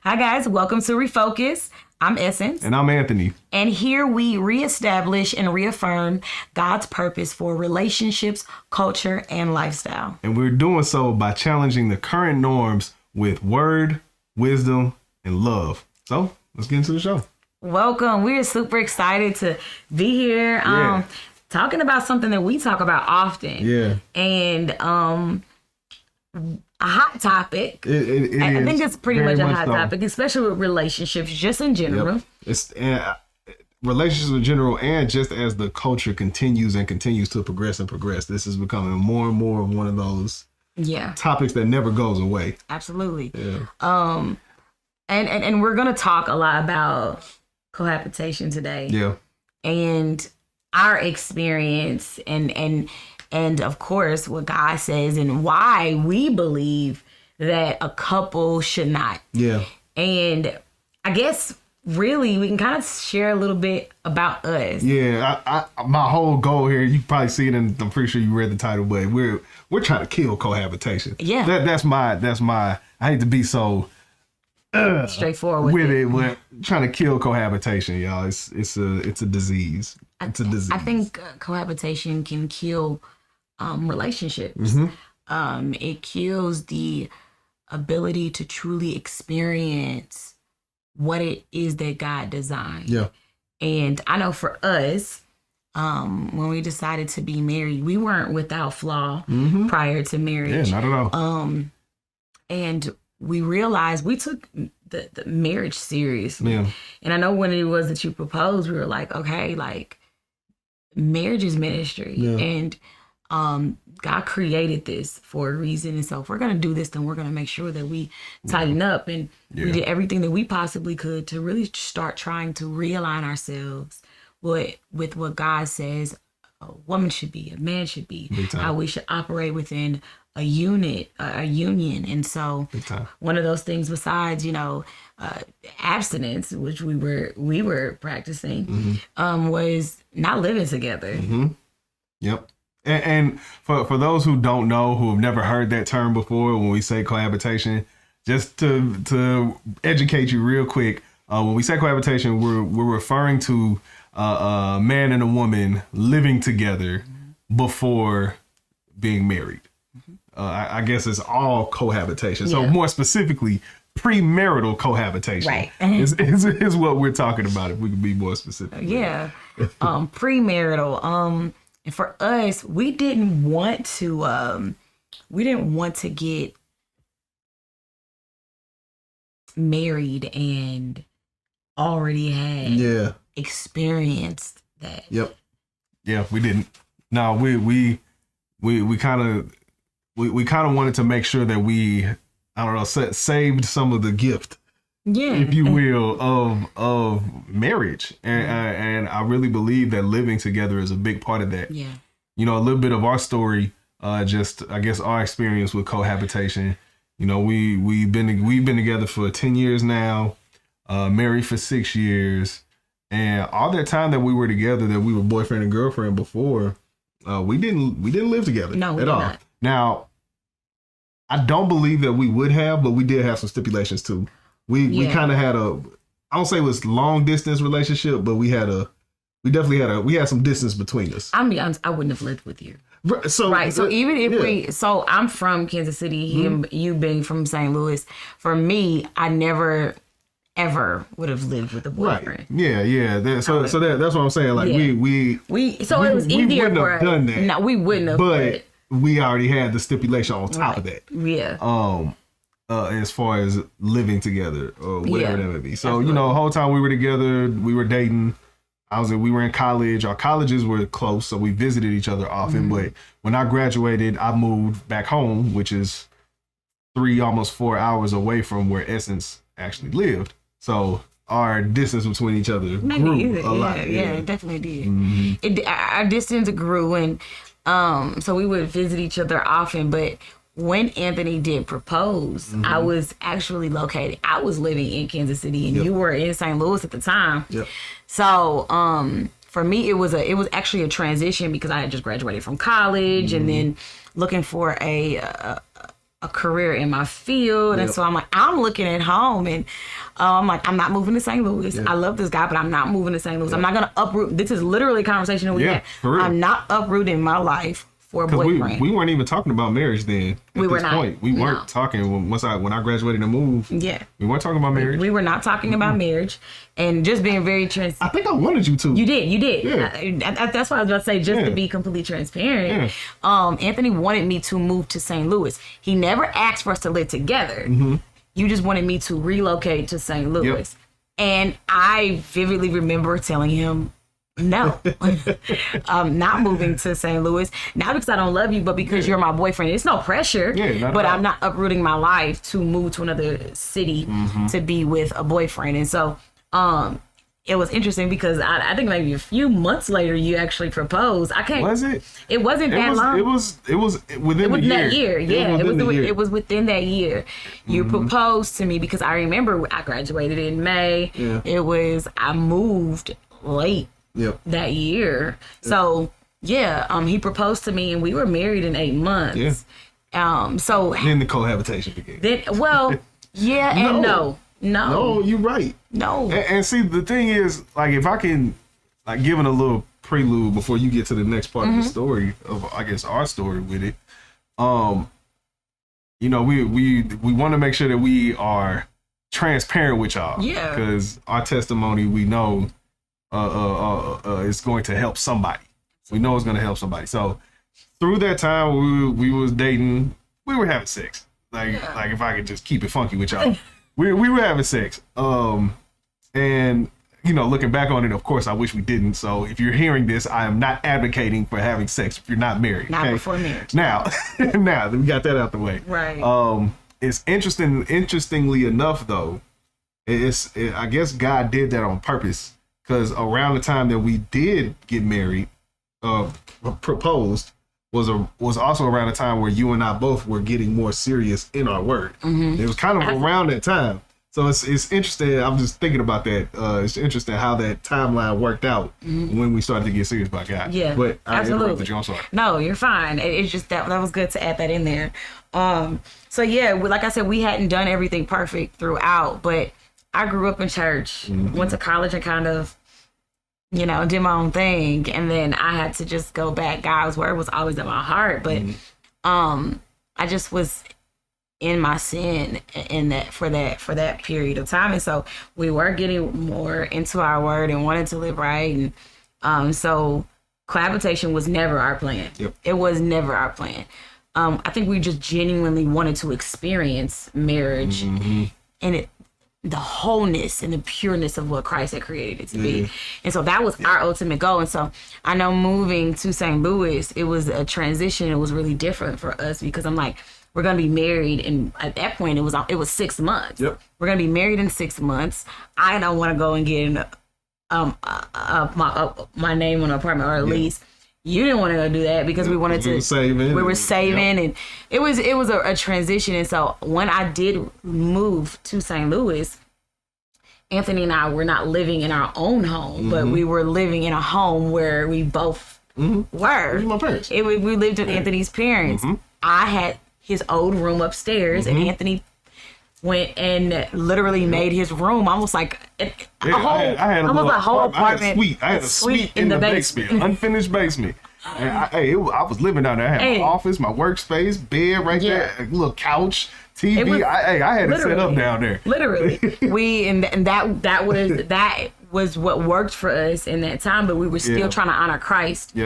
Hi guys, welcome to Refocus. I'm Essence. And I'm Anthony. And here we reestablish and reaffirm God's purpose for relationships, culture, and lifestyle. And we're doing so by challenging the current norms with word, wisdom, and love. So let's get into the show. Welcome. We're super excited to be here talking about something that we talk about often. Yeah. And a hot topic. I think it's pretty much a hot topic, especially with relationships, just in general. Yep. It's relationships in general, and just as the culture continues to progress, this is becoming more and more of one of those topics that never goes away. Absolutely. Yeah. And we're gonna talk a lot about cohabitation today. Yeah. And our experience and of course, what God says and why we believe that a couple should not. Yeah. And I guess really we can kind of share a little bit about us. Yeah. My whole goal here, you probably see it, and I'm pretty sure you read the title, but we're trying to kill cohabitation. Yeah. That's my. I hate to be so straightforward with it. We're trying to kill cohabitation, y'all. It's a disease. It's a disease. I think cohabitation can kill relationships. Mm-hmm. It kills the ability to truly experience what it is that God designed. Yeah. And I know for us, when we decided to be married, we weren't without flaw prior to marriage. Yeah, not at all. And we realized we took the marriage seriously. Yeah. And I know when it was that you proposed, we were like, okay, like marriage is ministry. Yeah. And God created this for a reason. And so if we're going to do this, then we're going to make sure that we tighten up. And we did everything that we possibly could to really start trying to realign ourselves with what God says a woman should be, a man should be, how we should operate within a union. And so one of those things besides, abstinence, which we were practicing, was not living together. Mm-hmm. Yep. And for those who don't know, who have never heard that term before, when we say cohabitation, just to educate you real quick, when we say cohabitation, we're referring to a man and a woman living together before being married. I guess it's all cohabitation. So more specifically, premarital cohabitation is what we're talking about, if we could be more specific. Yeah. Premarital. And for us, we didn't want to get married and already had experienced that. Yep. Yeah, we didn't. No, we kind of wanted to make sure that we, I don't know, saved some of the gift, if you will, of marriage. And I really believe that living together is a big part of that. Yeah. A little bit of our story, just I guess our experience with cohabitation. We've been together for 10 years now, married for 6 years, and all that time that we were together, that we were boyfriend and girlfriend before, we didn't live together at all. Not. Now, I don't believe that we would have, but we did have some stipulations too. We kind of had I don't say it was long distance relationship, but we had some distance between us. I'll be honest, I wouldn't have lived with you. So even if I'm from Kansas City, you being from St. Louis, for me, I never ever would have lived with a boyfriend. Right. Yeah. That's what I'm saying. Like it was easier for us. Done that. No, we wouldn't have. But we already had the stipulation on top of that. Yeah. As far as living together or whatever that may be. So, absolutely. The whole time we were together, we were dating. We were in college. Our colleges were close, so we visited each other often. But when I graduated, I moved back home, which is 3, almost 4 hours away from where Essence actually lived. So our distance between each other grew a lot. Yeah, it definitely did. Our distance grew, and so we would visit each other often. But when Anthony did propose, I was actually located. I was living in Kansas City, and you were in St. Louis at the time. Yep. So for me, it was actually a transition because I had just graduated from college, and then looking for a a career in my field. And so I'm looking at home, and I'm like, I'm not moving to St. Louis. I love this guy, but I'm not moving to St. Louis. I'm not going to uproot. This is literally a conversation that we had. For real. I'm not uprooting my life for a boyfriend. We weren't even talking about marriage then. We were not. We weren't talking when I graduated and moved. Yeah. We weren't talking about marriage. We were not talking about marriage, and just being very transparent. I think I wanted you to. You did. Yeah. That's what I was about to say, just to be completely transparent. Anthony wanted me to move to St. Louis. He never asked for us to live together. You just wanted me to relocate to St. Louis. And I vividly remember telling him, no, I'm not moving to St. Louis. Not because I don't love you, but because you're my boyfriend. It's no pressure, but I'm not uprooting my life to move to another city to be with a boyfriend. And so it was interesting because I think maybe a few months later you actually proposed. Was it? It wasn't that long. It was within the year. That year. Yeah, it was within that year. You proposed to me because I remember I graduated in May. I moved late that year. So he proposed to me and we were married in 8 months. So then the cohabitation began. And no. No, you're right. No. And see, the thing is, like, if I can, like, giving a little prelude before you get to the next part of the story of, I guess, our story with it. You know, we want to make sure that we are transparent with y'all. Yeah. Because our testimony, we know, is going to help somebody. We know it's going to help somebody. So through that time, we was dating. We were having sex. Like if I could just keep it funky with y'all. We were having sex. And, you know, looking back on it, of course, I wish we didn't. So if you're hearing this, I am not advocating for having sex if you're not married. Not before marriage. Now that we got that out the way. Right. It's interestingly enough, though, I guess God did that on purpose, because around the time that we did get married, proposed, was also around the time where you and I both were getting more serious in our work. It was kind of around that time. So it's interesting. I'm just thinking about that. It's interesting how that timeline worked out when we started to get serious about God. Yeah, but absolutely. I'm sorry. No, you're fine. It's just that was good to add that in there. So yeah, like I said, we hadn't done everything perfect throughout, but I grew up in church, went to college, and kind of, you know, did my own thing. And then I had to just go back. God's word was always in my heart. But I just was in my sin in that for that period of time. And so we were getting more into our word and wanted to live right. And so cohabitation was never our plan. It was never our plan. I think we just genuinely wanted to experience marriage and the wholeness and the pureness of what Christ had created it to be. And so that was our ultimate goal. And so I know moving to St. Louis, it was a transition. It was really different for us because I'm like, we're going to be married. And at that point, it was 6 months. We're going to be married in 6 months. I don't want to go and get my name on an apartment or a lease. You didn't want to go do that because we wanted to. We were saving, and it was a transition. And so when I did move to St. Louis, Anthony and I were not living in our own home, but we were living in a home where we both were. My parents. We lived with Anthony's parents. I had his old room upstairs, and Anthony went and literally made his room almost like a whole apartment. I had a suite in the basement, unfinished basement. And I was living down there. I had my office, my workspace, bed right there, a little couch, TV. I had it set up down there. Literally, that was what worked for us in that time. But we were still trying to honor Christ.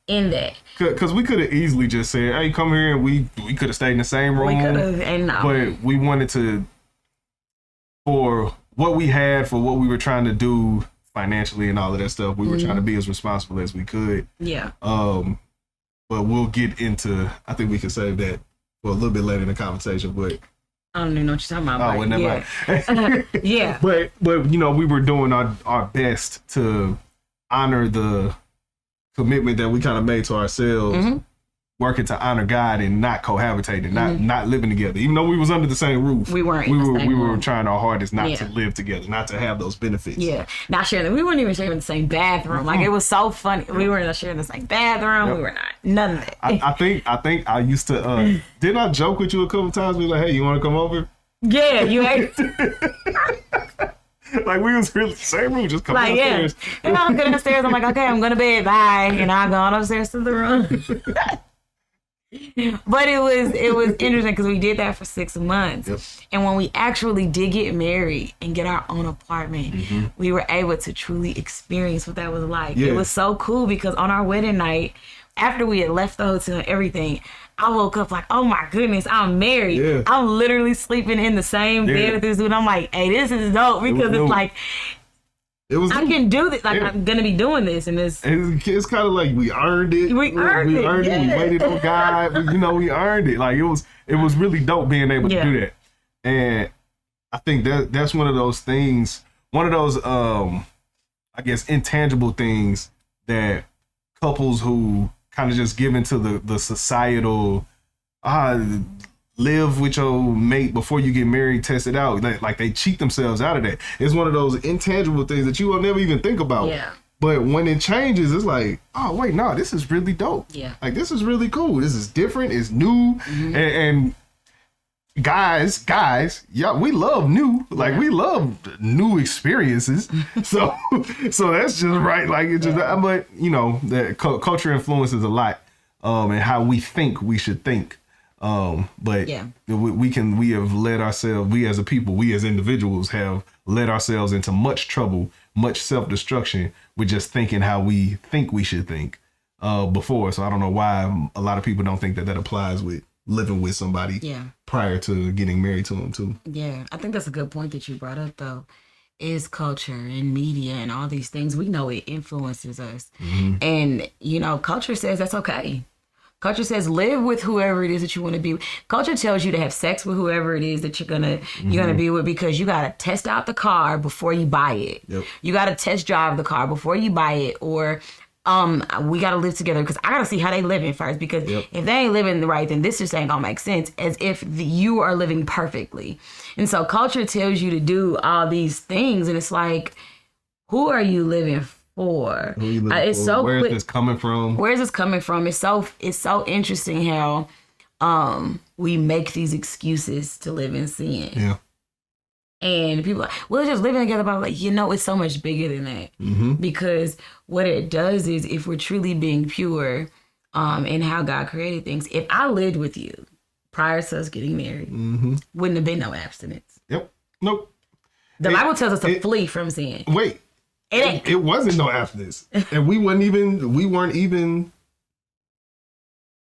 In that, because we could have easily just said, "Hey, come here," and we could have stayed in the same room. We could have, and no. But we wanted to, for what we had, for what we were trying to do financially and all of that stuff, we were trying to be as responsible as we could. Yeah. But we'll get into. I think we can save that for a little bit later in the conversation. But I don't even know what you're talking about. Oh, well, never mind. Yeah. But you know, we were doing our best to honor the commitment that we kind of made to ourselves, working to honor God and not cohabitating, not living together. Even though we was under the same roof, we weren't. We were trying our hardest not to live together, not to have those benefits. Yeah, not sharing. We weren't even sharing the same bathroom. Like, it was so funny. We weren't sharing the same bathroom. We were not. None of that. I think I used to. Didn't I joke with you a couple times? Be like, hey, you want to come over? Yeah, you ain't. Like we was really same room, just come upstairs. And I'm going upstairs. I'm like, okay, I'm going to bed. Bye. And I gone upstairs to the room. But it was interesting because we did that for 6 months. Yep. And when we actually did get married and get our own apartment, we were able to truly experience what that was like. Yeah. It was so cool because on our wedding night, after we had left the hotel and everything, I woke up like, oh my goodness, I'm married. Yeah. I'm literally sleeping in the same bed with this dude. I'm like, hey, this is dope because it's like, I can do this. Like, I'm going to be doing this. And it's kind of like we earned it. We earned it. We waited on God. We earned it. Like, it was really dope being able to do that. And I think that's one of those things, one of those, I guess, intangible things that couples who kind of just give into the societal, live with your mate before you get married, test it out. Like they cheat themselves out of that. It's one of those intangible things that you will never even think about. Yeah. But when it changes, it's like, oh wait, no, this is really dope. Yeah. Like this is really cool. This is different. It's new. And guys, yeah, we love new. Like we love new experiences. so that's just right. Like it's just, but you know, that culture influences a lot, and how we think we should think. But we have led ourselves, we as a people, we as individuals have led ourselves into much trouble, much self-destruction with just thinking how we think we should think before. So I don't know why a lot of people don't think that applies with living with somebody prior to getting married to them too. Yeah. I think that's a good point that you brought up though, is culture and media and all these things. We know it influences us. And, you know, culture says that's okay. Culture says live with whoever it is that you want to be with. Culture tells you to have sex with whoever it is that you're gonna be with, because you gotta test out the car before you buy it. Yep. You gotta test drive the car before you buy it, or we gotta live together because I gotta see how they living first. Because if they ain't living right, then this just ain't gonna make sense. As if you are living perfectly, and so culture tells you to do all these things, and it's like, who are you living for? It's so where is this coming from? Where is this coming from? It's so interesting how we make these excuses to live in sin. Yeah. And people are like, well, just living together, but like, you know, it's so much bigger than that. Because what it does is, if we're truly being pure in how God created things, if I lived with you prior to us getting married, wouldn't have been no abstinence. Yep. Nope. The Bible tells us to flee from sin. Wait. It wasn't no abstinence, and we weren't even.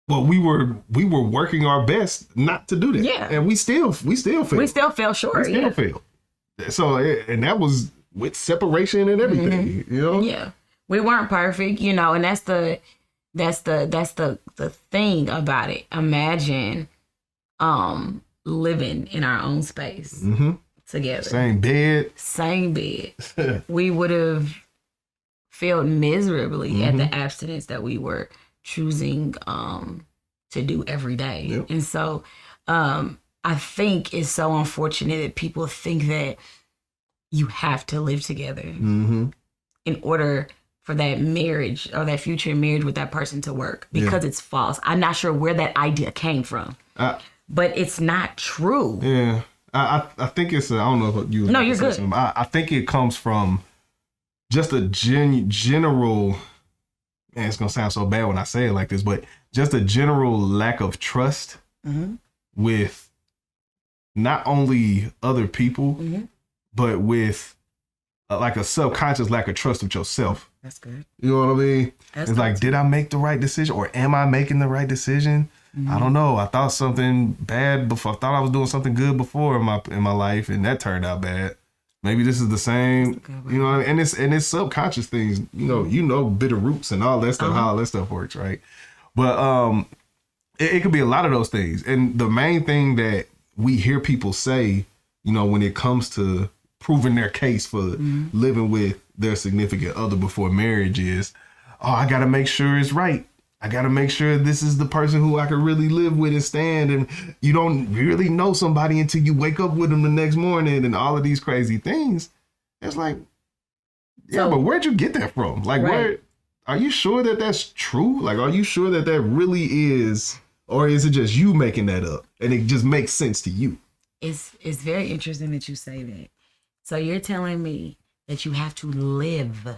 Well, we were working our best not to do that. Yeah, and we still failed. We still fell short. We still failed. So, and that was with separation and everything. You know. Yeah, we weren't perfect. You know, and that's the thing about it. Imagine, living in our own space. Together. Same bed. We would have failed miserably at the abstinence that we were choosing to do every day. Yep. And so I think it's so unfortunate that people think that you have to live together in order for that marriage or that future marriage with that person to work, because it's false. I'm not sure where that idea came from, but it's not true. Yeah. I think it's I don't know if you. No, you're good. I think it comes from just a general. Man, it's gonna sound so bad when I say it like this, but just a general lack of trust with not only other people, but with like a subconscious lack of trust with yourself. That's good. You know what I mean? It's like, did I make the right decision, or am I making the right decision? I don't know. I thought something bad before. I thought I was doing something good before in my life, and that turned out bad. Maybe this is the same. You know what I mean? And it's subconscious things. You know, bitter roots and all that stuff. How all that stuff works, right? But it could be a lot of those things. And the main thing that we hear people say, when it comes to proving their case for living with their significant other before marriage is, oh, I got to make sure it's right. I got to make sure this is the person who I can really live with and stand. And you don't really know somebody until you wake up with them the next morning and all of these crazy things. It's like, but where'd you get that from? Like, are you sure that that's true? Like, are you sure that that really is, or is it just you making that up and it just makes sense to you? It's very interesting that you say that. So you're telling me that you have to live,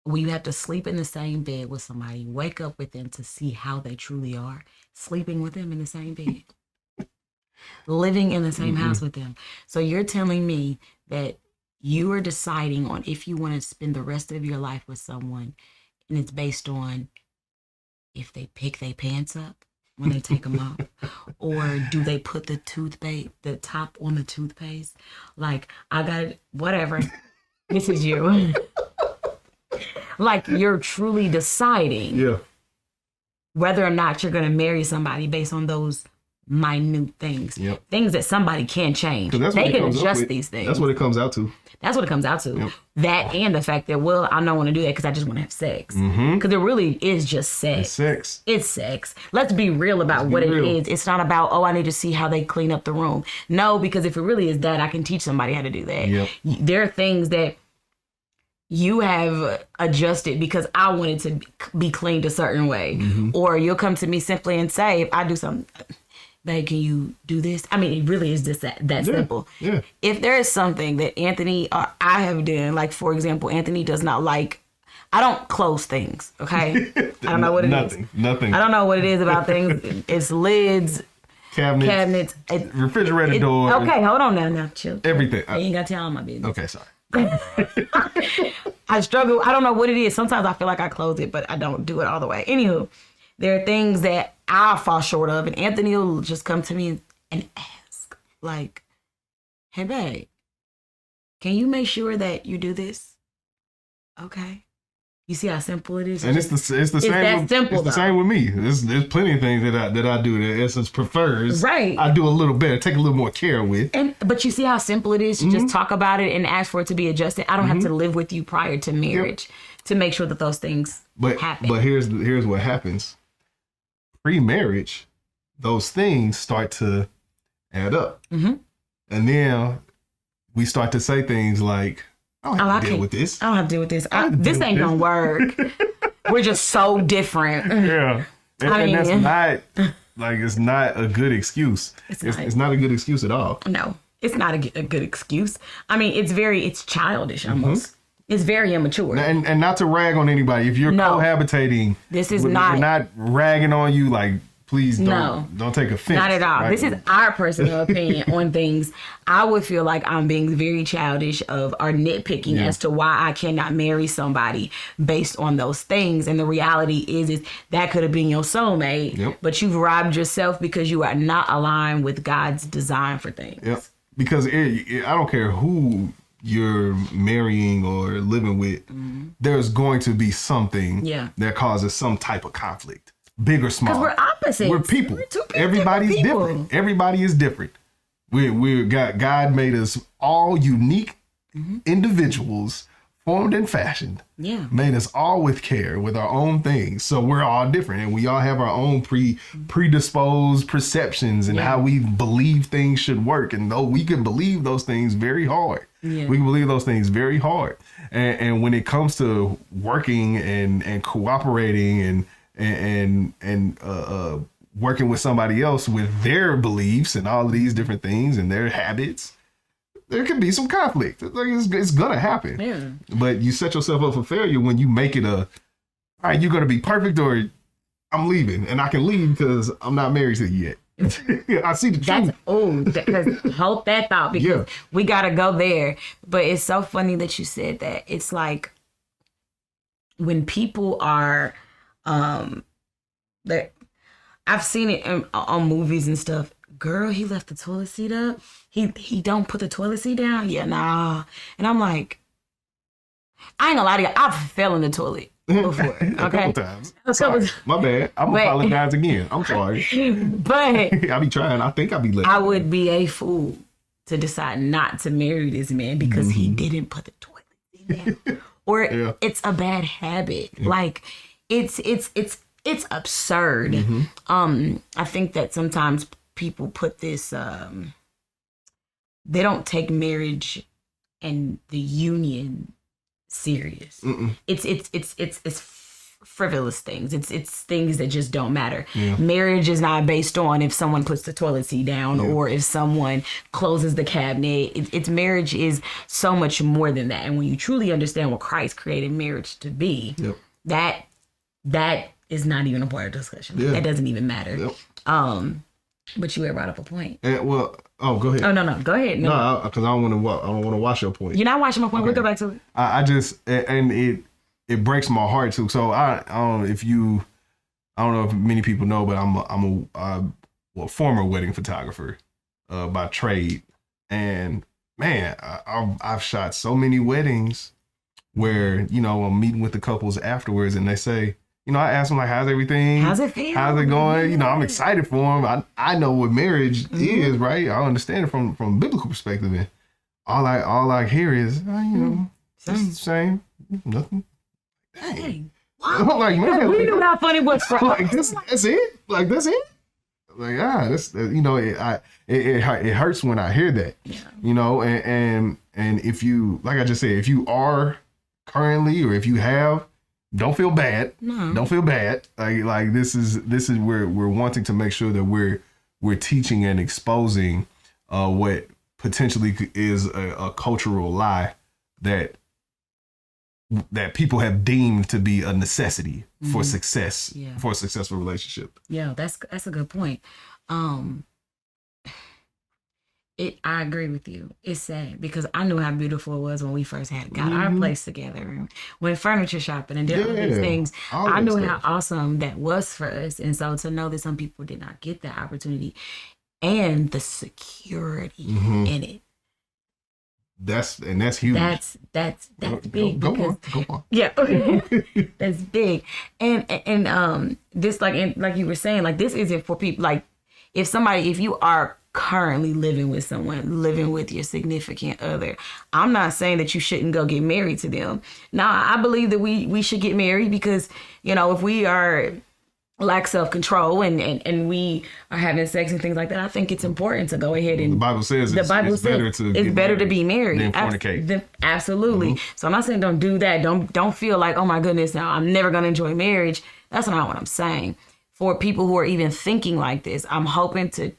you have to sleep in the same bed with somebody, wake up with them to see how they truly are, sleeping with them in the same bed, living in the same house with them. So you're telling me that you are deciding on if you want to spend the rest of your life with someone, and it's based on if they pick their pants up when they take them off, or do they put the top on the toothpaste? Like, I got whatever. This is you. Like, you're truly deciding whether or not you're going to marry somebody based on those minute things, things that somebody can change. They can adjust these things. That's what it comes out to. That's what it comes out to. Yep. That and the fact that, well, I don't want to do that because I just want to have sex. Because it really is just sex. It's sex. It's sex. Let's be real about what it is. It's not about, oh, I need to see how they clean up the room. No, because if it really is that, I can teach somebody how to do that. Yep. There are things that you have adjusted because I wanted to be cleaned a certain way. Or you'll come to me simply and say, if I do something, babe, can you do this? I mean, it really is just that simple. Yeah. If there is something that Anthony or I have done, like, for example, Anthony does not like, I don't close things, okay? I don't know what it is. Nothing. I don't know what it is about things. It's lids, cabinets, refrigerator door. Okay, hold on now, chill. Everything. You ain't got to tell all my business. Okay, sorry. I struggle. I don't know what it is. Sometimes I feel like I close it, but I don't do it all the way. Anywho, there are things that I'll fall short of, and Anthony will just come to me and ask, like, hey, babe, can you make sure that you do this? Okay. You see how simple it is? And it's the same. It's the same with me. There's plenty of things that I do that Essence prefers. Right. I do a little better, take a little more care with. But you see how simple it is to just talk about it and ask for it to be adjusted. I don't have to live with you prior to marriage to make sure that those things happen. But here's what happens. Pre-marriage, those things start to add up. And then we start to say things like, I don't have to deal with this. I don't have to deal with this. This ain't going to work. We're just so different. Yeah. And that's not, like, it's not a good excuse. It's not a good excuse at all. No, it's not a good excuse. I mean, it's childish almost. It's very immature. And not to rag on anybody. If you're cohabitating, we're not ragging on you. Like, please don't take offense. Not at all. Right? This is our personal opinion on things. I would feel like I'm being very childish or nitpicking as to why I cannot marry somebody based on those things. And the reality is that could have been your soulmate, but you've robbed yourself because you are not aligned with God's design for things. Yep. Because I don't care who you're marrying or living with, there's going to be something that causes some type of conflict, big or small. Because we're opposites. We're people. Everybody's different. Everybody is different. God made us all unique individuals, formed and fashioned. Yeah. Made us all with care, with our own things. So we're all different, and we all have our own predisposed perceptions and how we believe things should work. And though we can believe those things very hard. Yeah. We can believe those things very hard. And when it comes to working and cooperating and working with somebody else with their beliefs and all of these different things and their habits, there can be some conflict. It's gonna happen. Yeah. But you set yourself up for failure when you make it all right, you're gonna be perfect or I'm leaving, and I can leave because I'm not married to you yet. I see the truth. Hold that thought, because we gotta go there. But it's so funny that you said that. It's like when people are that I've seen it on movies and stuff. Girl, he left the toilet seat up. He don't put the toilet seat down. Yeah, nah. And I'm like, I ain't gonna lie to you. I've fell in the toilet before. Okay, a couple times. My bad. I'm gonna apologize again. I'm sorry. But I be trying. I think I be letting. I would be a fool to decide not to marry this man because he didn't put the toilet seat down, or it's a bad habit. Yeah. Like it's absurd. I think that sometimes people put this. They don't take marriage and the union serious. It's frivolous things. It's things that just don't matter. Marriage is not based on if someone puts the toilet seat down or if someone closes the cabinet. It's marriage is so much more than that. And when you truly understand what Christ created marriage to be, that is not even a part of discussion. That doesn't even matter. But you had brought up a point. Well, go ahead. Oh no, go ahead. No, because I don't want to watch your point. You're not watching my point. Okay. We'll go back to it. I just and it breaks my heart too. So I don't know if many people know, but I'm a former wedding photographer by trade, and man, I've shot so many weddings where I'm meeting with the couples afterwards, and they say, I ask them like, how's everything? How's it feel? How's it going? I'm excited for them. I know what marriage is, right? I understand it from a biblical perspective, and all I hear is, same, nothing. Dang. Wow. I'm like, man, we knew how funny it was for like that's it. Like that's it. Like that's it hurts when I hear that. And if you, like I just said, if you are currently or if you have, don't feel bad. No. Don't feel bad. Like this is where we're wanting to make sure that we're teaching and exposing what potentially is a cultural lie that people have deemed to be a necessity for success, for a successful relationship. Yeah, that's a good point. I agree with you. It's sad because I knew how beautiful it was when we first got our place together, went furniture shopping and did all these things. I knew how awesome that was for us. And so to know that some people did not get that opportunity and the security in it. That's huge. That's big. Go on. Yeah. That's big. And this like you were saying, like this isn't for people like if you are currently living with your significant other, I'm not saying that you shouldn't go get married to them. Now, I believe that we should get married because, if we are lack self-control and we are having sex and things like that, I think it's important to go ahead and the Bible says it's better to be married than fornicate. Absolutely. So I'm not saying don't do that. Don't feel like, oh my goodness, now I'm never going to enjoy marriage. That's not what I'm saying. For people who are even thinking like this, I'm hoping to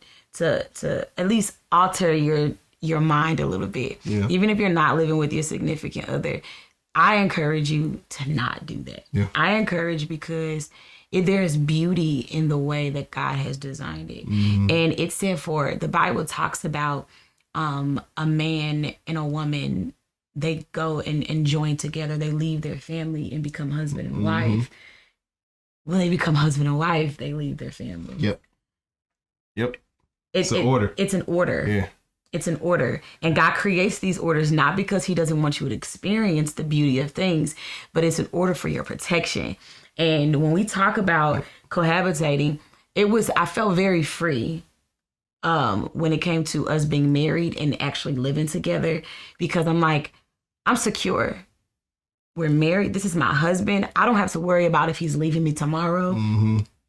at least alter your mind a little bit. Yeah. Even if you're not living with your significant other, I encourage you to not do that. Yeah. I encourage because there's beauty in the way that God has designed it. And it said the Bible talks about a man and a woman, they go and join together. They leave their family and become husband and wife. When they become husband and wife, they leave their family. Yep. It's an order. It's an order. Yeah. It's an order. And God creates these orders not because he doesn't want you to experience the beauty of things, but it's an order for your protection. And when we talk about cohabitating, I felt very free when it came to us being married and actually living together, because I'm like, I'm secure. We're married. This is my husband. I don't have to worry about if he's leaving me tomorrow.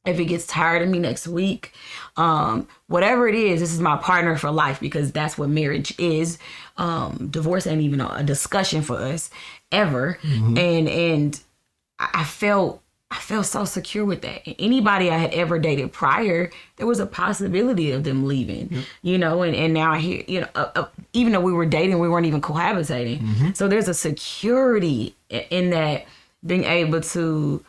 If he gets tired of me next week, whatever it is, this is my partner for life, because that's what marriage is. Divorce ain't even a discussion for us ever. And I felt so secure with that. Anybody I had ever dated prior, there was a possibility of them leaving, and now I hear, even though we were dating, we weren't even cohabitating. So there's a security in that, being able to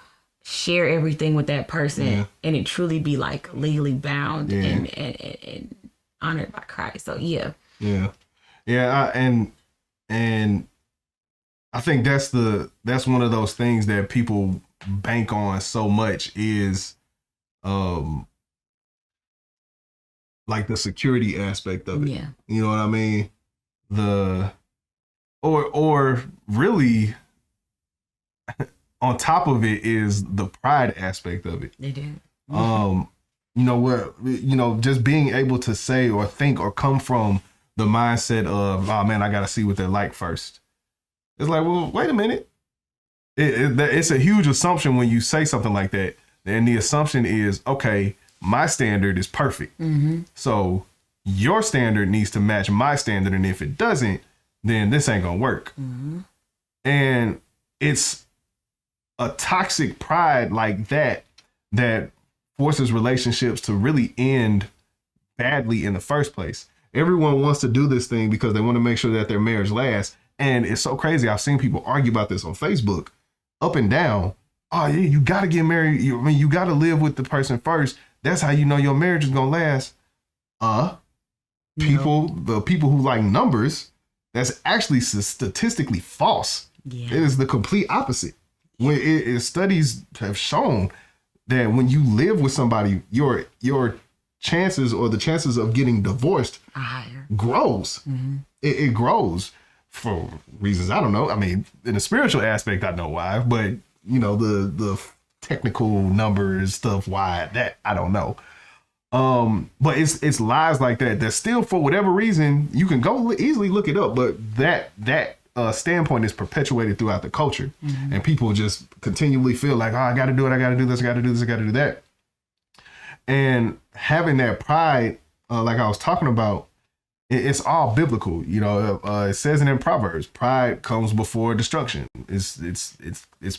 share everything with that person and it truly be like legally bound and honored by Christ. So and I think that's one of those things that people bank on so much is like the security aspect of it. You know what I mean? Or really on top of it is the pride aspect of it. They do. Just being able to say or think or come from the mindset of, oh man, I got to see what they're like first. It's like, well, wait a minute. It's a huge assumption when you say something like that. And the assumption is, okay, my standard is perfect. So your standard needs to match my standard. And if it doesn't, then this ain't going to work. And it's a toxic pride like that forces relationships to really end badly in the first place. Everyone wants to do this thing because they want to make sure that their marriage lasts. And it's so crazy. I've seen people argue about this on Facebook up and down. Oh yeah, you got to get married. You got to live with the person first. That's how you know your marriage is going to last. The people who like numbers, that's actually statistically false. Yeah. It is the complete opposite. When studies have shown that when you live with somebody, your chances or the chances of getting divorced grows. Mm-hmm. It grows for reasons I don't know. I mean, in the spiritual aspect, I know why, but the technical numbers stuff, why that I don't know. But it's lies like that still, for whatever reason, you can go easily look it up, but that standpoint is perpetuated throughout the culture. Mm-hmm. And people just continually feel like, oh, I got to do it. I got to do this. I got to do this. I got to do that. And having that pride, like I was talking about, it's all biblical. It says it in Proverbs, pride comes before destruction. It's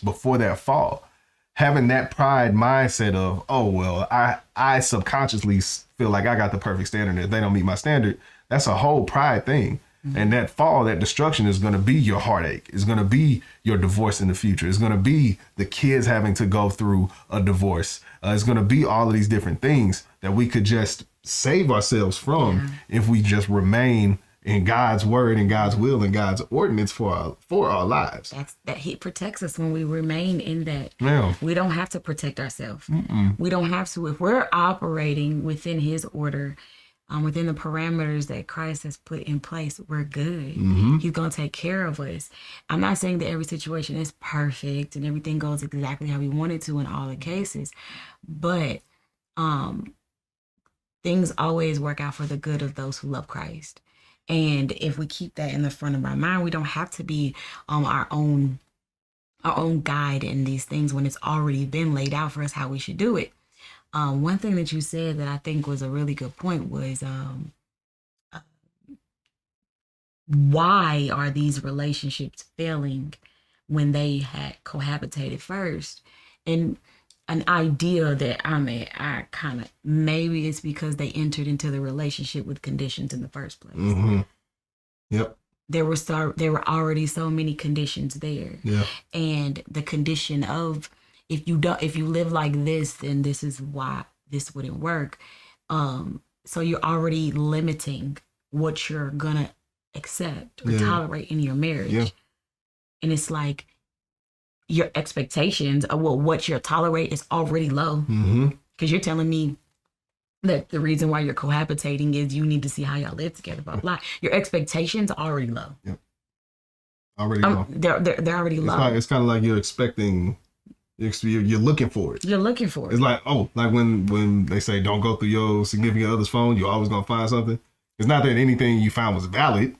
before that fall. Having that pride mindset of, oh, well, I subconsciously feel like I got the perfect standard. If they don't meet my standard, that's a whole pride thing. Mm-hmm. And that fall, that destruction is going to be your heartache. It's going to be your divorce in the future. It's going to be the kids having to go through a divorce. It's going to be all of these different things that we could just save ourselves from if we just remain in God's word and God's will and God's ordinance for our lives. That He protects us when we remain in that. Yeah. We don't have to protect ourselves. Mm-mm. We don't have to. If we're operating within His order, within the parameters that Christ has put in place, we're good. Mm-hmm. He's going to take care of us. I'm not saying that every situation is perfect and everything goes exactly how we want it to in all the cases, but things always work out for the good of those who love Christ. And if we keep that in the front of our mind, we don't have to be our own guide in these things when it's already been laid out for us how we should do it. One thing that you said that I think was a really good point was why are these relationships failing when they had cohabitated first? And an idea that I kind of, maybe it's because they entered into the relationship with conditions in the first place. Mm-hmm. Yep. There were already so many conditions there. Yeah. And the condition of, if you live like this, then this is why this wouldn't work. So you're already limiting what you're gonna accept or tolerate in your marriage. Yeah. And it's like your expectations of what you'll tolerate is already low. Mm-hmm. Because you're telling me that the reason why you're cohabitating is you need to see how y'all live together, blah, blah. Your expectations are already low. Yep. Already low. They're already low. It's kind of like you're expecting, you're looking for it. You're looking for it. It's like, like when they say don't go through your significant other's phone, you're always going to find something. It's not that anything you found was valid.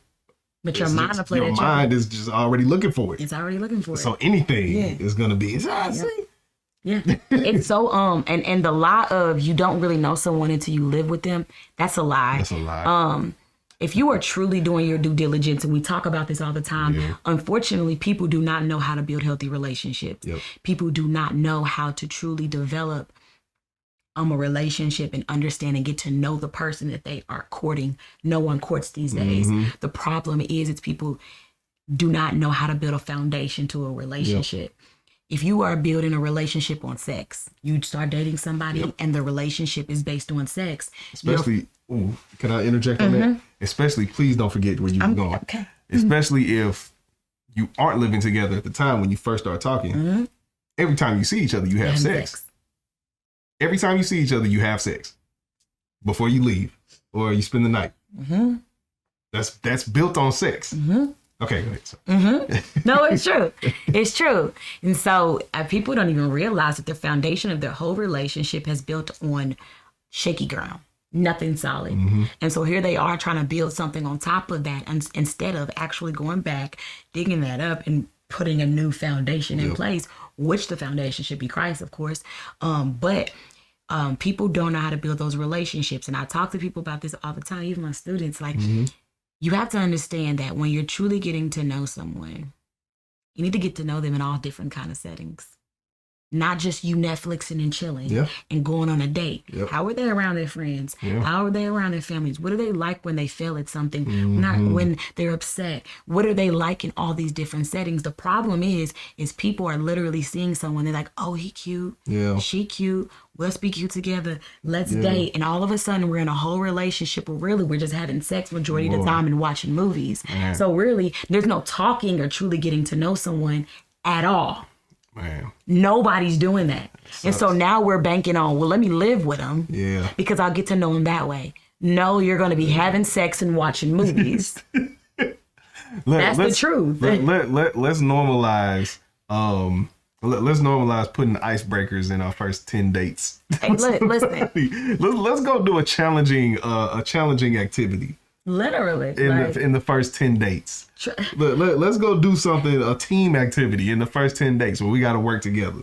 But your mind is just already looking for it. It's already looking for it. So anything is going to be. Yeah. It's so and the lie of you don't really know someone until you live with them, that's a lie. That's a lie. If you are truly doing your due diligence, and we talk about this all the time, unfortunately, people do not know how to build healthy relationships. Yep. People do not know how to truly develop a relationship and understand and get to know the person that they are courting. No one courts these days. Mm-hmm. The problem is it's people do not know how to build a foundation to a relationship. Yep. If you are building a relationship on sex, you start dating somebody and the relationship is based on sex. Especially, can I interject on that? Especially, please don't forget where you're going. Okay. Especially if you aren't living together at the time when you first start talking. Mm-hmm. Every time you see each other, you have sex. Every time you see each other, you have sex before you leave or you spend the night. Mm-hmm. That's built on sex. Mm-hmm. Okay, go ahead. Mm-hmm. No, it's true. It's true. And so people don't even realize that the foundation of their whole relationship has built on shaky ground, nothing solid. Mm-hmm. And so here they are trying to build something on top of that, and instead of actually going back, digging that up and putting a new foundation in place, which the foundation should be Christ, of course. But people don't know how to build those relationships. And I talk to people about this all the time, even my students, like, you have to understand that when you're truly getting to know someone, you need to get to know them in all different kind of settings. Not just you Netflixing and chilling Yeah. and going on a date. Yep. How are they around their friends? Yeah. How are they around their families? What do they like when they fail at something? Not when they're upset. What are they like in all these different settings? The problem is people are literally seeing someone. They're like, oh, he cute. Yeah. She cute. Let's be cute together. Let's date. And all of a sudden we're in a whole relationship where really we're just having sex majority of the time and watching movies. Man. So really there's no talking or truly getting to know someone at all. Man. Nobody's doing that. And so now we're banking on, well, let me live with him. Yeah. Because I'll get to know him that way. No, you're going to be having sex and watching movies. That's the truth. Let's normalize. Let's normalize putting icebreakers in our first 10 dates. Hey, listen. Let's go do a challenging activity. Literally. In the first 10 dates. Let's go do something, a team activity in the first 10 dates where we got to work together.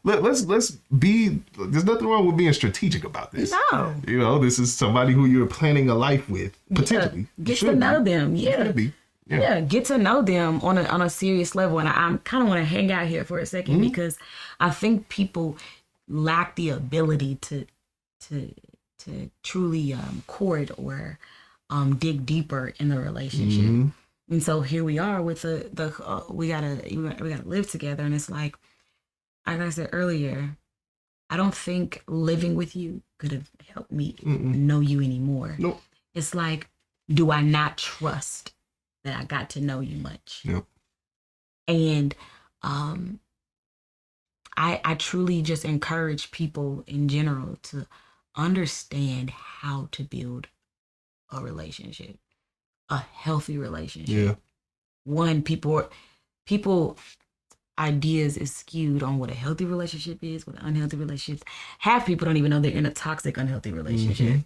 Let's be, there's nothing wrong with being strategic about this. No. You know, this is somebody who you're planning a life with, potentially. Get to know them. Yeah. Yeah. Get to know them on a serious level. And I kind of want to hang out here for a second because I think people lack the ability to truly court or dig deeper in the relationship. And so here we are with we gotta live together, and it's like I said earlier, I don't think living with you could have helped me know you anymore. Nope. It's like, do I not trust that I got to know you much? Yep. And I truly just encourage people in general to understand how to build a relationship, a healthy relationship. Yeah. One, people ideas is skewed on what a healthy relationship is, what an unhealthy relationship is. Half people don't even know they're in a toxic, unhealthy relationship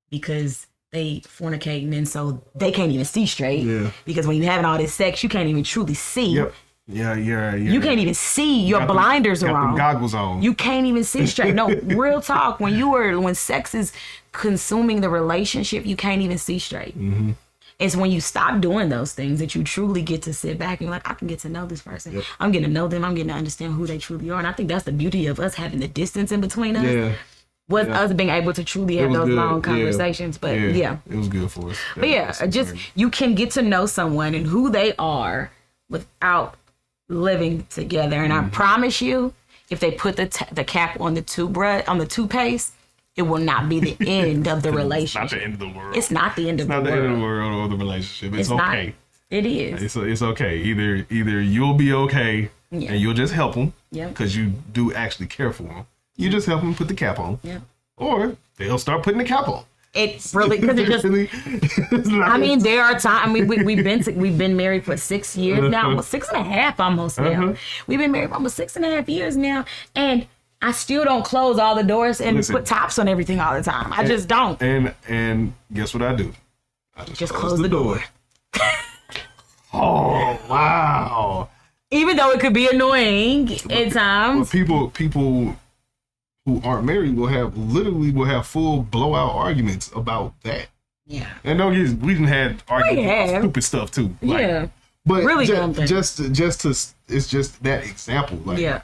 because they fornicating, and so they can't even see straight. Yeah. Because when you're having all this sex, you can't even truly see. Yep. Yeah. You can't even see. Your blinders are on. Goggles on. You can't even see straight. No, real talk. When sex is consuming the relationship, you can't even see straight. It's when you stop doing those things that you truly get to sit back and like, I can get to know this person. Yep. I'm getting to know them. I'm getting to understand who they truly are. And I think that's the beauty of us having the distance in between us. Yeah. Was us being able to truly have those long conversations. But yeah. It was good for us. But you can get to know someone and who they are without living together. And I promise you, if they put the cap on the toothpaste, it will not be the end of the relationship. It's not the end of the world. It's not the end of the world. It's not the end of the world or the relationship. It's okay. It is. It's okay. Either you'll be okay and you'll just help them because you do actually care for them. You just help them put the cap on. Yeah. Or they'll start putting the cap on. It's really because I mean, there are times. I mean, we've been married for 6 years now, almost 6.5 almost now. We've been married for almost 6.5 years now, and I still don't close all the doors and put tops on everything all the time. I just don't. And guess what I do? I just close the door. Oh wow! Even though it could be annoying at times. People who aren't married will have full blowout arguments about that. Yeah. And don't get we didn't have arguments about stupid stuff too. Like, but really just to it's just that example. Like, yeah.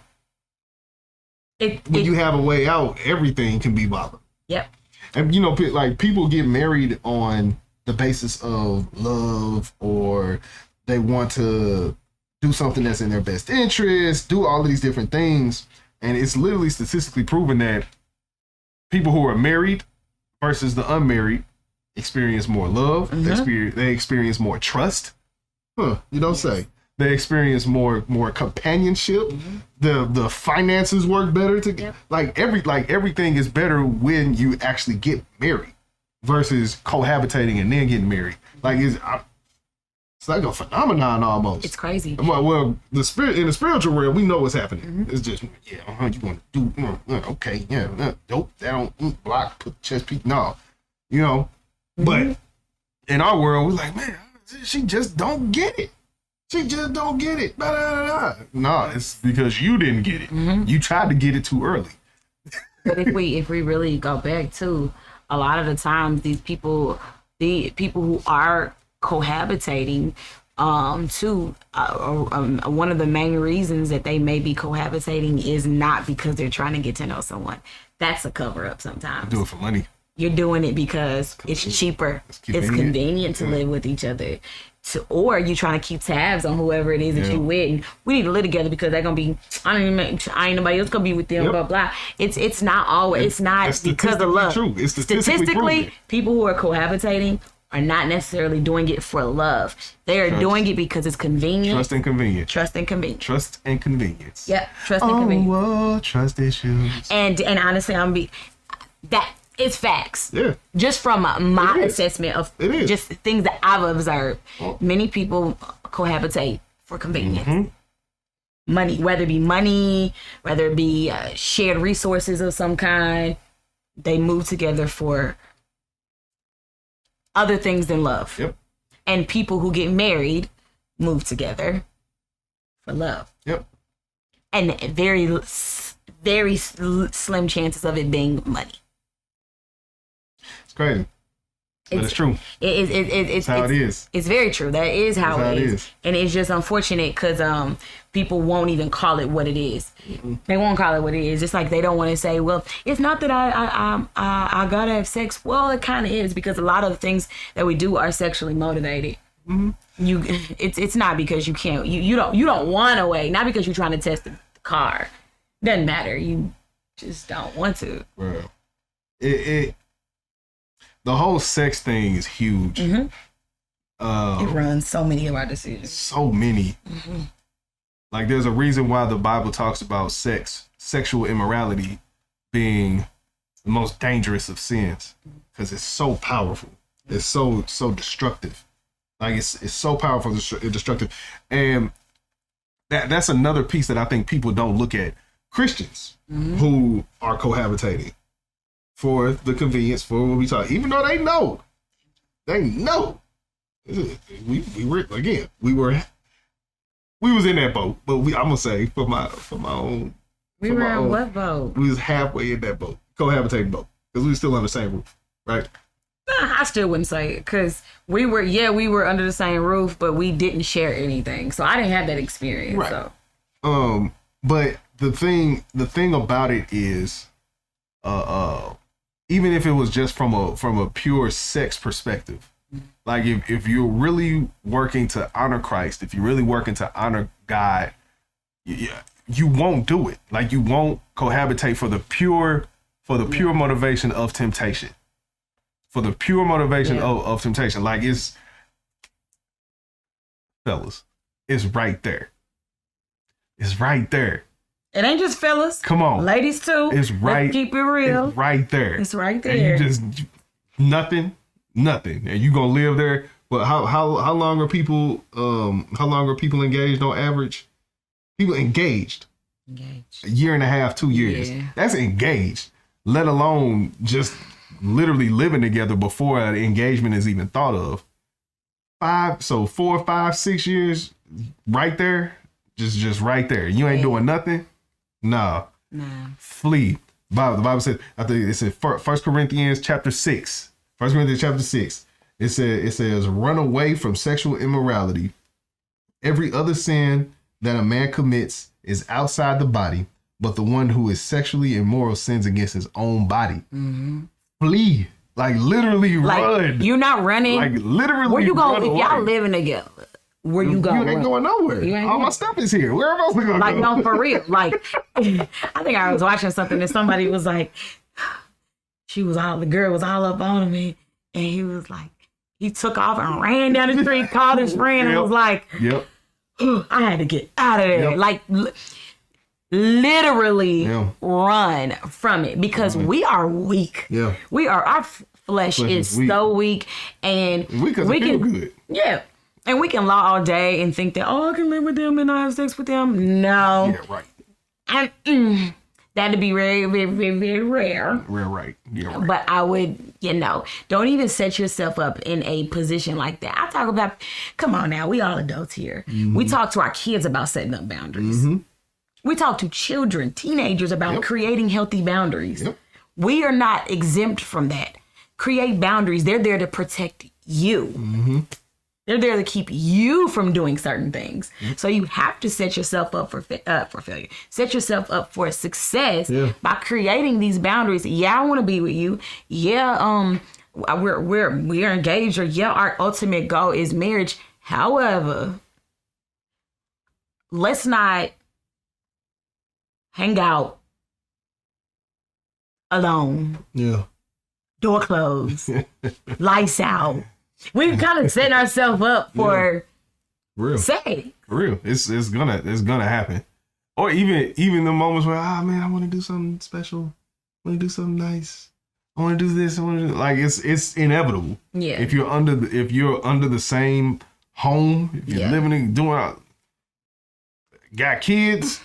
When you have a way out, everything can be bothered. Yep. And you know, like people get married on the basis of love, or they want to do something that's in their best interest, do all of these different things. And it's literally statistically proven that people who are married versus the unmarried experience more love. They experience more trust. You don't say. They experience more companionship. The finances work better like everything is better when you actually get married versus cohabitating and then getting married. Like it's like a phenomenon almost. It's crazy. Well, in the spiritual realm, we know what's happening. It's just you want to do okay, dope down, block, put chest piece, no, you know. But in our world, we're like, man, she just don't get it. She just don't get it. No, it's because you didn't get it. You tried to get it too early. But if we really go back to a lot of the times, the people who are cohabitating Two, one of the main reasons that they may be cohabitating is not because they're trying to get to know someone. That's a cover up sometimes. Do it for money. You're doing it because it's cheaper. It's convenient to live with each other. Or you trying to keep tabs on whoever it is that you with. And we need to live together because they're gonna be. I ain't nobody else gonna be with them. Blah blah. It's not always. It's not because of love. True. It's statistically people who are cohabitating are not necessarily doing it for love. They are doing it because it's convenient. Trust and convenience. Trust and convenience. Trust and convenience. Yep. Trust and convenience. Oh, trust issues. And honestly, that. It's facts. Yeah. Just from my assessment of just things that I've observed. Many people cohabitate for convenience. Mm-hmm. Money, whether it be shared resources of some kind. They move together for other things than love. Yep. And people who get married move together for love. Yep. And very, very slim chances of it being money. Crazy. But it's true. It's how it is. It's very true. That is how it is. And it's just unfortunate because people won't even call it what it is. Mm-hmm. They won't call it what it is. It's like they don't want to say, well, it's not that I gotta have sex. Well, it kind of is because a lot of the things that we do are sexually motivated. Mm-hmm. It's not because you can't. You don't want to wait. Not because you're trying to test the car. Doesn't matter. You just don't want to. Bro, the whole sex thing is huge. Mm-hmm. It runs so many of our decisions. So many. Mm-hmm. Like, there's a reason why the Bible talks about sexual immorality being the most dangerous of sins, because it's so powerful. It's so destructive. Like, it's so powerful and destructive. And that's another piece that I think people don't look at. Christians who are cohabitating for the convenience, for what we talk, even though they know. We was in that boat, but I'm gonna say for my own. We were in what boat? We was halfway in that boat, cohabitating boat, because we were still on the same roof, right? I still wouldn't say it because we were under the same roof, but we didn't share anything, so I didn't have that experience. Right. So. But the thing about it is, even if it was just from a pure sex perspective, like if you're really working to honor Christ, if you're really working to honor God, you won't do it. Like, you won't cohabitate for the pure motivation of temptation. For the pure motivation of temptation. Like, fellas, it's right there. It's right there. It ain't just fellas. Come on. Ladies too. It's right. Let's keep it real. It's right there. It's right there. And you just nothing. And you gonna live there. But how long are people engaged on average? People engaged. A year and a half, 2 years. Yeah. That's engaged. Let alone just literally living together before an engagement is even thought of. 4, 5, 6 years right there. Just right there. You ain't doing nothing. No. Flee. The Bible said, I think it's in 1 Corinthians chapter 6. 1 Corinthians chapter 6. It says, run away from sexual immorality. Every other sin that a man commits is outside the body, but the one who is sexually immoral sins against his own body. Mm-hmm. Flee. Like, literally run. You're not running. Like, literally where you going? If y'all living together, where you going? You ain't going nowhere. All my stuff is here. Where else we gonna go? Like, no, for real. Like, I think I was watching something and somebody was like, the girl was all up on me, and he was like, he took off and ran down the street, called his friend, and was like, I had to get out of there. Like, literally run from it because we are weak. Yeah. Our flesh is weak. So weak, and we can feel good. Yeah. And we can lie all day and think that, I can live with them and not have sex with them. No. Yeah, right. And that'd be very, very, very, very rare. Right. Yeah, right. But I would, don't even set yourself up in a position like that. I talk about, come on now, we all adults here. Mm-hmm. We talk to our kids about setting up boundaries. Mm-hmm. We talk to children, teenagers about creating healthy boundaries. Yep. We are not exempt from that. Create boundaries. They're there to protect you. Mm-hmm. They're there to keep you from doing certain things. So you have to set yourself up for failure. Set yourself up for success by creating these boundaries. Yeah, I want to be with you. Yeah, we're engaged, or yeah, our ultimate goal is marriage. However, let's not hang out alone. Yeah. Door closed. Lights out. We've kind of set ourselves up for real. Say. Real. It's gonna happen. Or even the moments where, man, I want to do something special. I want to do something nice. I want to do this. I want to do, like, it's inevitable. Yeah. If you're under the same home, if you're living and got kids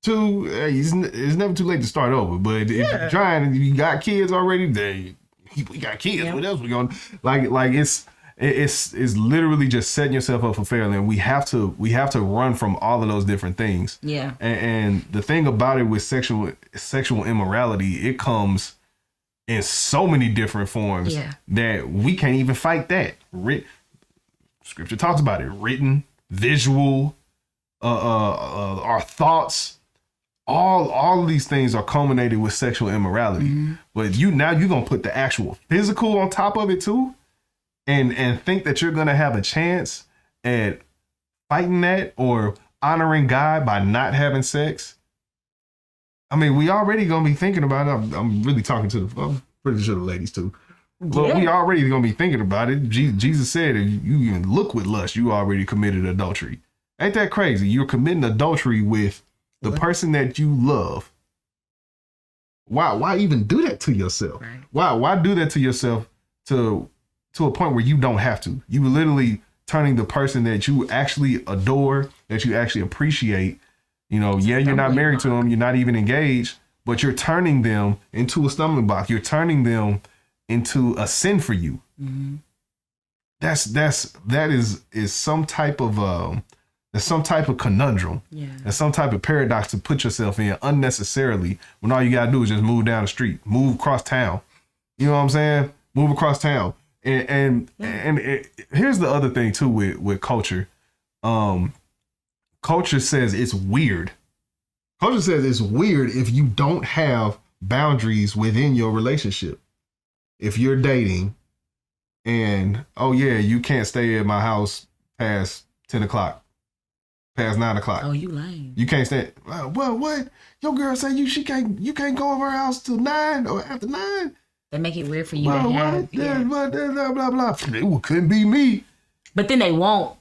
too, it's never too late to start over. But if you're trying and you got kids already, then we got kids. What else we gonna like? It's literally just setting yourself up for failure. And we have to run from all of those different things. Yeah. And the thing about it with sexual immorality, it comes in so many different forms that we can't even fight that. Scripture talks about it. Written, visual, our thoughts, all of these things are culminated with sexual immorality. But you're gonna put the actual physical on top of it too, and think that you're gonna have a chance at fighting that or honoring God by not having sex. I mean, we already gonna be thinking about it. I'm really talking to I'm pretty sure the ladies too. But we already gonna be thinking about it. Jesus said, if you even look with lust, you already committed adultery. Ain't that crazy? You're committing adultery with the person that you love. Why even do that to yourself? Right. Why do that to yourself to a point where you don't have to? You were literally turning the person that you actually adore, that you actually appreciate. You know, you're not married to them, you're not even engaged, but you're turning them into a stumbling block. You're turning them into a sin for you. That is some type of there's some type of conundrum. There's some type of paradox to put yourself in unnecessarily when all you gotta do is just move down the street, move across town. You know what I'm saying? Move across town. And here's the other thing too with culture. Culture says it's weird. Culture says it's weird if you don't have boundaries within your relationship. If you're dating and, you can't stay at my house past 10 o'clock, past 9 o'clock. Oh, you lame. You can't stay. What? Your girl say you can't go over her house till 9 or after 9. They make it weird for you to have. Blah, blah, blah. It couldn't be me. But then they want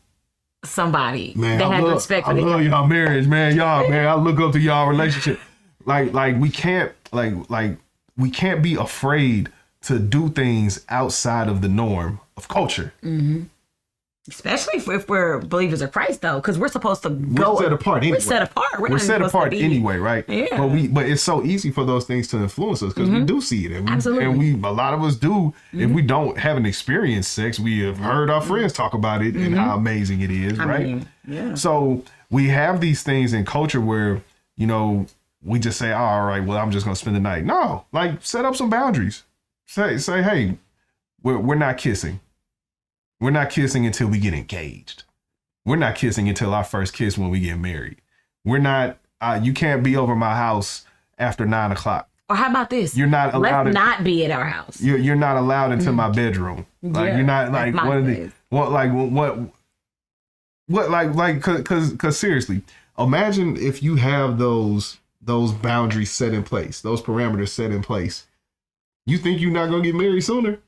somebody that has respect for I love y'all marriage, man. Y'all, man, I look up to y'all relationship. Like we can't we can't be afraid to do things outside of the norm of culture. Especially if we're believers of Christ, though, because we're supposed to go. We're set apart anyway. We're set apart. We're set apart anyway, right? Yeah. But it's so easy for those things to influence us because we do see it. And Absolutely. A lot of us do. If we haven't experienced sex, we have heard our friends talk about it and how amazing it is, right? So we have these things in culture where, we just say, all right, well, I'm just going to spend the night. No, set up some boundaries. Say, hey, we're not kissing. We're not kissing until we get engaged. We're not kissing until our first kiss when we get married. We're not, you can't be over my house after 9 o'clock. Or how about this? You're not allowed. Let's not be at our house. You're not allowed into my bedroom. You're not because seriously, imagine if you have those boundaries set in place, those parameters set in place. You think you're not going to get married sooner?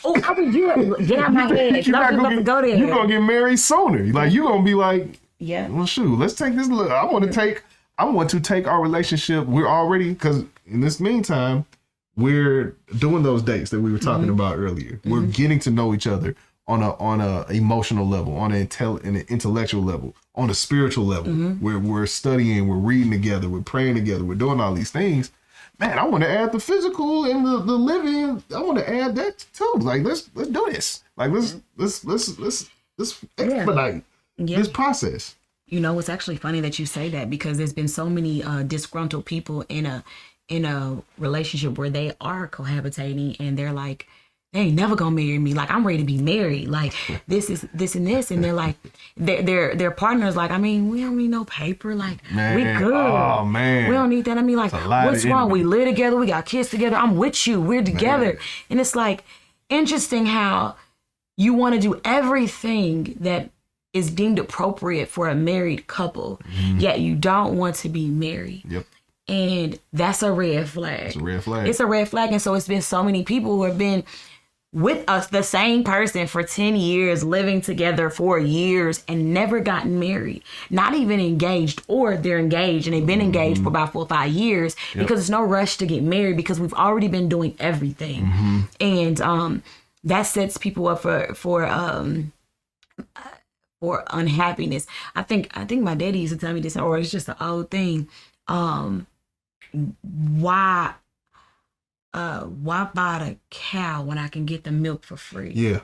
Oh, I would get out my head. You're not gonna go there. You're gonna get married sooner. You're gonna be like, well, shoot, let's take this look. I want to take our relationship. We're already, because in this meantime, we're doing those dates that we were talking about earlier. We're getting to know each other on a emotional level, on an intellectual level, on a spiritual level. Where we're studying, we're reading together, we're praying together, we're doing all these things. Man, I want to add the physical and the living. I want to add that too. Let's do this. Let's expedite this process. It's actually funny that you say that because there's been so many disgruntled people in a relationship where they are cohabitating and they're like, they ain't never gonna marry me. Like, I'm ready to be married. Like, this is this and this. And they're like, their partner's like, I mean, we don't need no paper. Like, Man, we good. oh, man. We don't need that. I mean, like, what's wrong? We live together. We got kids together. I'm with you. We're together. Man. And it's like, interesting how you want to do everything that is deemed appropriate for a married couple, yet you don't want to be married. Yep. And that's a red flag. It's a red flag. It's a red flag. And so it's been so many people who have been with us, the same person for 10 years, living together for years and never gotten married, not even engaged, or they're engaged and they've been engaged for about 4 or 5 years because there's no rush to get married because we've already been doing everything. And that sets people up for unhappiness. I think my daddy used to tell me this, or it's just an old thing. Why buy the cow when I can get the milk for free? Yeah.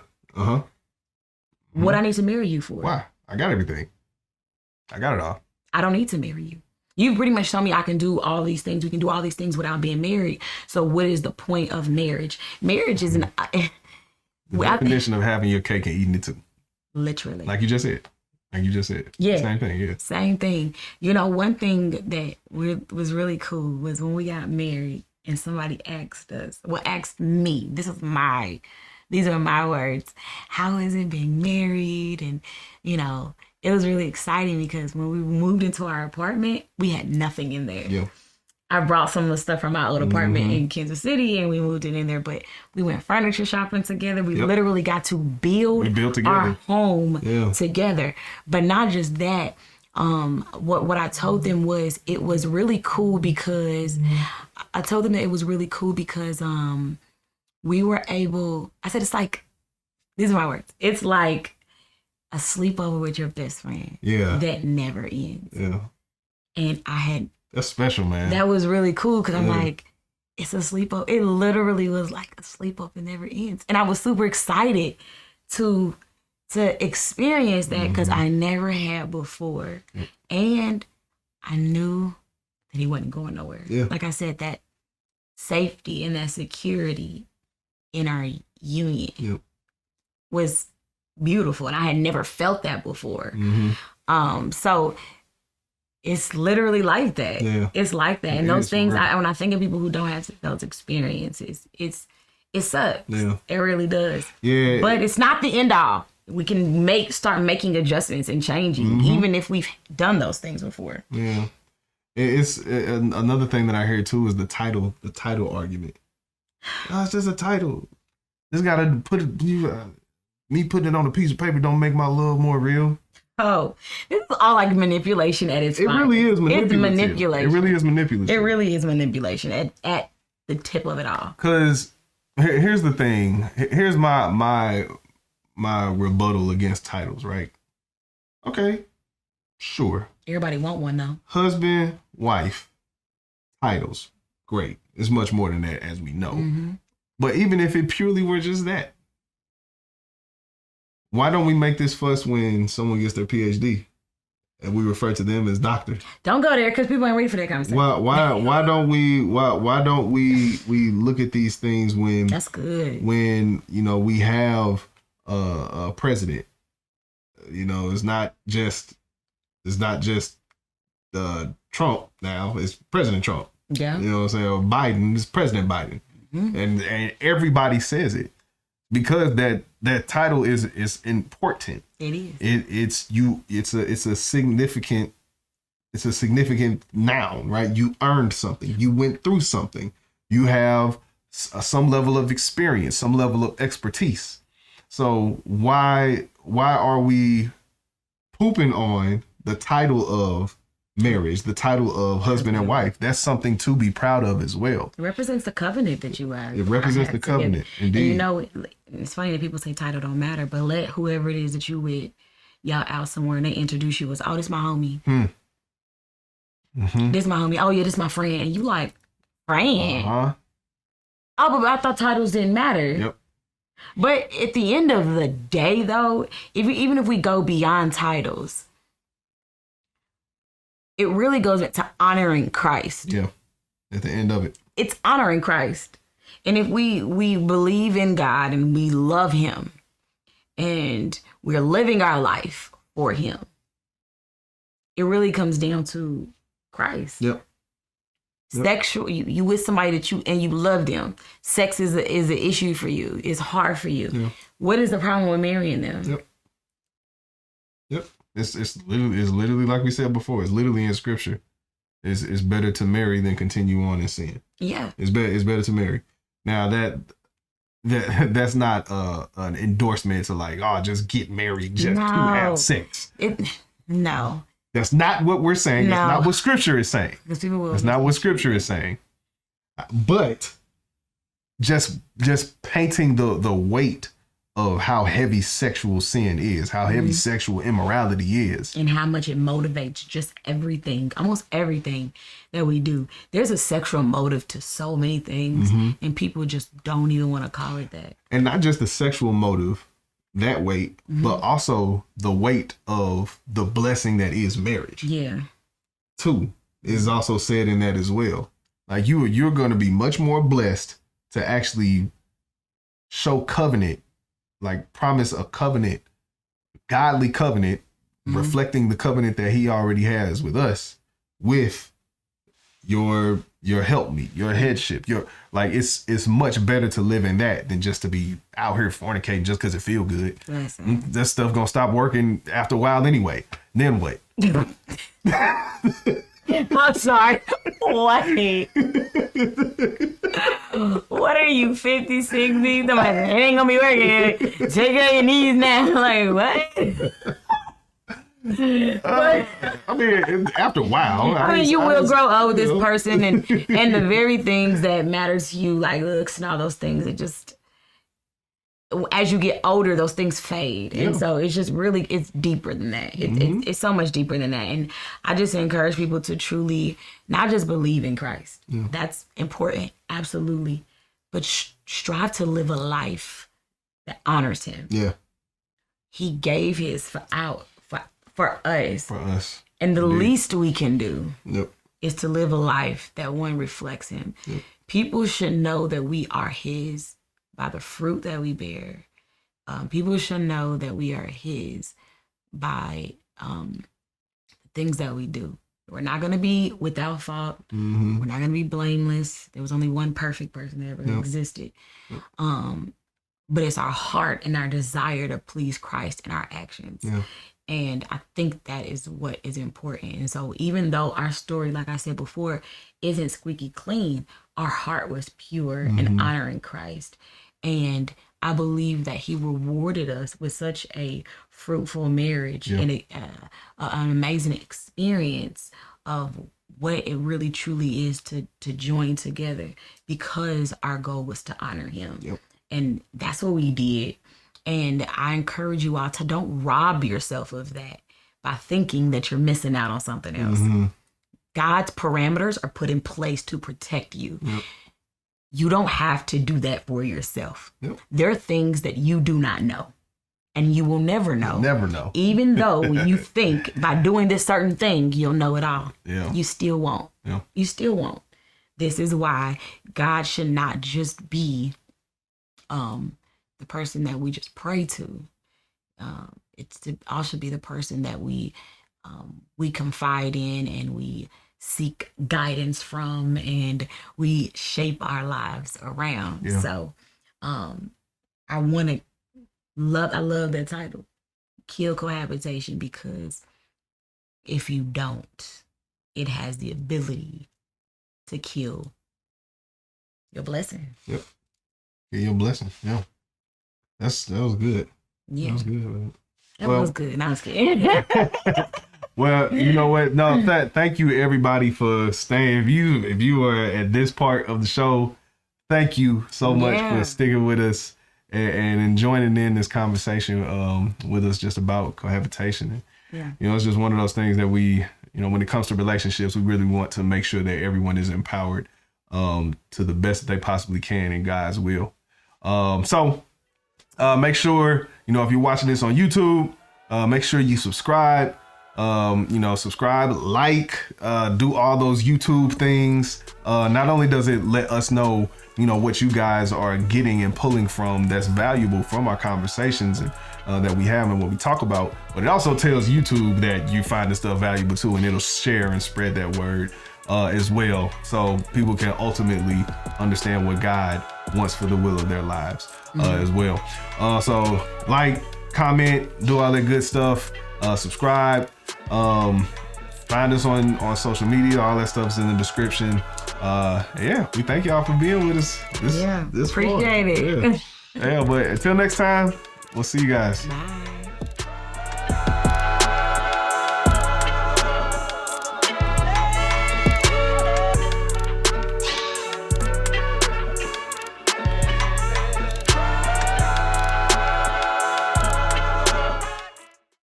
What I need to marry you for? Why? I got everything. I got it all. I don't need to marry you. You pretty much told me I can do all these things. We can do all these things without being married. So what is the point of marriage? Marriage is the definition of having your cake and eating it too. Literally. Like you just said. Yeah. Same thing, yeah. Same thing. You know, one thing that was really cool was when we got married and somebody asked me, these are my words, how is it being married? And, you know, it was really exciting because when we moved into our apartment, we had nothing in there. Yeah. I brought some of the stuff from my old apartment in Kansas City and we moved it in there, but we went furniture shopping together. We literally got to build our home together. But not just that. What I told them was it was really cool because I told them that it was really cool because we were able, I said, it's like, these are my words, it's like a sleepover with your best friend. Yeah. That never ends. Yeah. And that's special, man. That was really cool because I'm like, it's a sleepover. It literally was like a sleepover that never ends. And I was super excited to experience that because I never had before. And I knew that he wasn't going nowhere. Yeah. Like I said, that safety and that security in our union was beautiful. And I had never felt that before. So it's literally like that. Yeah. It's like that. And those things, when I think of people who don't have those experiences, it sucks. Yeah. It really does. Yeah. But it's not the end all. We can start making adjustments and changing, even if we've done those things before. Yeah. It's another thing that I hear too is the title argument. Oh, it's just a title. Just gotta put it. Me putting it on a piece of paper don't make my love more real. Oh, this is all like manipulation at its finest. It really is manipulative. It's manipulation. It really is manipulative. It really is manipulation at the tip of it all. Because here's the thing. Here's my rebuttal against titles, right? Okay, sure. Everybody want one though. Husband, wife, titles, great. It's much more than that, as we know. But even if it purely were just that, why don't we make this fuss when someone gets their PhD and we refer to them as doctor? Don't go there because people ain't ready for that conversation. Why don't we look at these things when that's good. When we have a president, it's not just Trump now. It's President Trump. Yeah. You know what I'm saying? Or Biden. It's President Biden. And everybody says it. Because that title is important. It is. It's a significant noun, right? You earned something. You went through something. You have some level of experience, some level of expertise. So why are we pooping on the title of marriage, the title of husband and wife? That's something to be proud of as well. It represents the covenant that you have. It represents the covenant, indeed. And it's funny that people say title don't matter, but let whoever it is that you with, y'all out somewhere and they introduce you as, oh, this my homie. This my homie. Oh yeah, this my friend. And you like, friend? Oh, but I thought titles didn't matter. Yep. But at the end of the day, though, even if we go beyond titles, it really goes back to honoring Christ. Yeah. At the end of it. It's honoring Christ. And if we believe in God and we love him and we're living our life for him, it really comes down to Christ. Yep. Sexual, you with somebody that you love them. Sex is an issue for you. It's hard for you. Yeah. What is the problem with marrying them? Yep. It's literally like we said before. It's literally in scripture. It's better to marry than continue on in sin. Yeah. It's better to marry. Now that's not an endorsement to like, oh, just get married just to have sex. No. That's not what we're saying. That's not what scripture is saying. That's not what scripture is saying. But just painting the weight of how heavy sexual sin is, how heavy sexual immorality is. And how much it motivates just everything, almost everything that we do. There's a sexual motive to so many things, and people just don't even want to call it that. And not just the sexual motive, that weight, but also the weight of the blessing that is marriage. Yeah. Too is also said in that as well. Like you're going to be much more blessed to actually show covenant, like promise a covenant, godly covenant, reflecting the covenant that he already has with us, with your helpmeet, your headship, it's much better to live in that than just to be out here fornicating just because it feel good. Listen. That stuff gonna stop working after a while anyway. Then what? I'm sorry. Wait. What are you, 50, 60? It ain't gonna be working. Take care of your knees now. Like, what? I mean, after a while, you will grow up with this person, and the very things that matter to you, like looks and all those things, it just, as you get older, those things fade. And so it's just really, it's deeper than that. It's so much deeper than that. And I just encourage people to truly not just believe in Christ. That's important, absolutely. But strive to live a life that honors him. Yeah. He gave his for us. For us. And the least we can do Yep. is to live a life that one reflects him. Yep. People should know that we are his by the fruit that we bear. People should know that we are his by the things that we do. We're not going to be without fault. We're not going to be blameless. There was only one perfect person that ever existed. But it's our heart and our desire to please Christ in our actions. Yeah. And I think that is what is important. And so even though our story, like I said before, isn't squeaky clean, our heart was pure and honoring Christ. And I believe that he rewarded us with such a fruitful marriage and an amazing experience of what it really truly is to join together, because our goal was to honor him. Yep. And that's what we did. And I encourage you all to don't rob yourself of that by thinking that you're missing out on something else. God's parameters are put in place to protect you. Yep. You don't have to do that for yourself. Yep. There are things that you do not know, and you will never know. Never know. Even though you think by doing this certain thing, you'll know it all. Yeah. You still won't. Yeah. You still won't. This is why God should not just be the person that we just pray to. Also be the person that we confide in and we seek guidance from and we shape our lives around. Yeah. So I love that title, Kill Cohabitation, because if you don't, it has the ability to kill your blessing. Yep. Yeah, your blessing. Yeah. That was good. Yeah. That was good. Man. That was good. I was kidding. Well, you know what? No, thank you everybody for staying. If you are at this part of the show, thank you so much for sticking with us and joining in this conversation with us just about cohabitation. Yeah. You know, it's just one of those things that we, you know, when it comes to relationships, we really want to make sure that everyone is empowered to the best that they possibly can in God's will. So make sure, you know, if you're watching this on YouTube, make sure you subscribe. Subscribe, like, do all those YouTube things. Not only does it let us know you know, what you guys are getting and pulling from that's valuable from our conversations and that we have and what we talk about. But it also tells YouTube that you find this stuff valuable too, and it'll share and spread that word as well, so people can ultimately understand what God wants for the will of their lives as well. So like, comment, do all that good stuff, subscribe, find us on social media. All that stuff's in the description. Yeah, we thank y'all for being with us. This appreciate it. Yeah, but until next time, we'll see you guys. Bye.